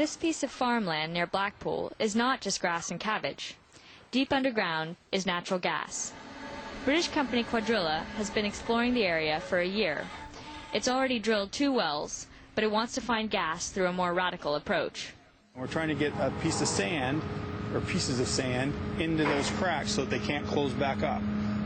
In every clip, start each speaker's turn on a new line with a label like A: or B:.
A: This piece of farmland near Blackpool is not just grass and cabbage. Deep underground is natural gas. British company Cuadrilla has been exploring the area for a year. It's already drilled 2 wells, but it wants to find gas through a more radical approach.
B: We're trying to get a piece of sand, or pieces of sand, into those cracks so that they can't close back up.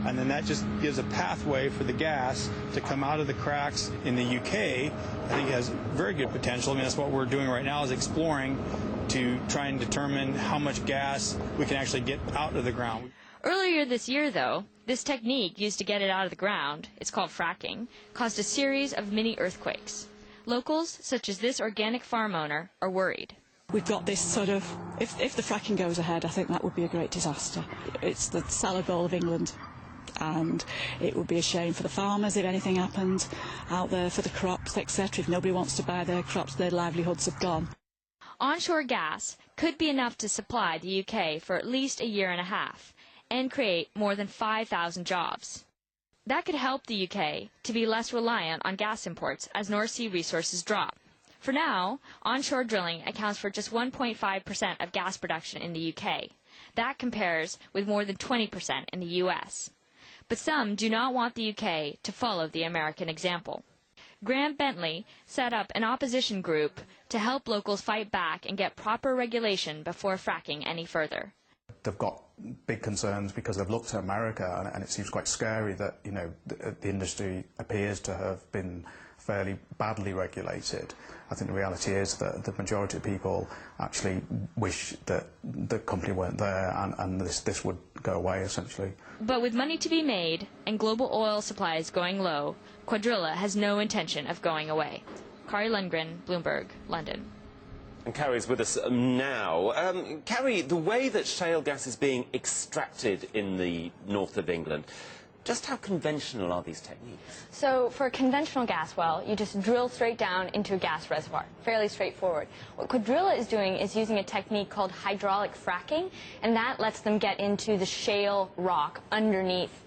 B: And then that just gives a pathway for the gas to come out of the cracks. In the UK, I think it has very good potential. I mean, that's what we're doing right now, is exploring to try and determine how much gas we can actually get out of the ground.
A: Earlier this year, though, this technique used to get it out of the ground, it's called fracking, caused a series of mini earthquakes. Locals, such as this organic farm owner, are worried.
C: We've got this sort of, if the fracking goes ahead, I think that would be a great disaster. It's the salad bowl of England, and it would be a shame for the farmers if anything happened out there, for the crops, etc. If nobody wants to buy their crops, their livelihoods have gone.
A: Onshore gas could be enough to supply the UK for at least a year and a half and create more than 5,000 jobs. That could help the UK to be less reliant on gas imports as North Sea resources drop. For now, onshore drilling accounts for just 1.5% of gas production in the UK. That compares with more than 20% in the US. But some do not want the UK to follow the American example. Graham Bentley set up an opposition group to help locals fight back and get proper regulation before fracking any further.
D: They've got big concerns because they've looked at America, and it seems quite scary that, you know, the industry appears to have been fairly badly regulated. I think the reality is that the majority of people actually wish that the company weren't there, and this would go away, essentially.
A: But with money to be made and global oil supplies going low, Cuadrilla has no intention of going away. Kari, Lundgren, Bloomberg, London.
E: And Kari's with us now. Kari, the way that shale gas is being extracted in the north of England, just how conventional are these techniques?
F: So for a conventional gas well, you just drill straight down into a gas reservoir. Fairly straightforward. What Cuadrilla is doing is using a technique called hydraulic fracking, and that lets them get into the shale rock underneath,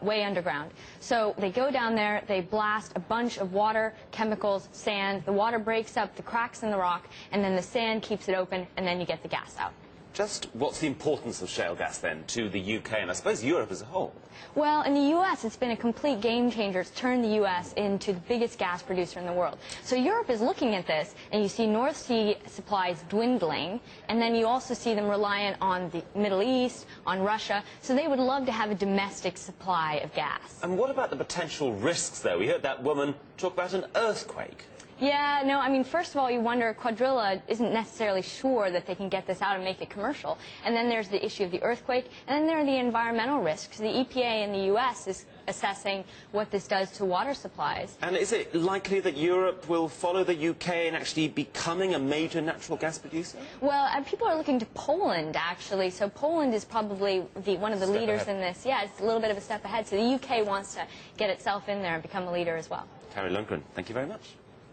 F: way underground. So they go down there, they blast a bunch of water, chemicals, sand. The water breaks up the cracks in the rock, and then the sand keeps it open, and then you get the gas out.
E: Just what's the importance of shale gas, then, to the UK and I suppose Europe as a whole?
F: Well, in the U.S., it's been a complete game changer. It's turned the U.S. into the biggest gas producer in the world. So Europe is looking at this, and you see North Sea supplies dwindling, and then you also see them reliant on the Middle East, on Russia. So they would love to have a domestic supply of gas.
E: And what about the potential risks, though? We heard that woman talk about an earthquake.
F: Yeah, no, I mean, first of all, you wonder, Cuadrilla isn't necessarily sure that they can get this out and make it commercial. And then there's the issue of the earthquake, and then there are the environmental risks. The EPA in the U.S. is assessing what this does to water supplies.
E: And is it likely that Europe will follow the UK in actually becoming a major natural gas producer?
F: Well, people are looking to Poland, actually. So Poland is probably one of the leaders in this. Yeah, it's a little bit of a step ahead. So the UK wants to get itself in there and become a leader as well.
E: Kari Lundgren, thank you very much.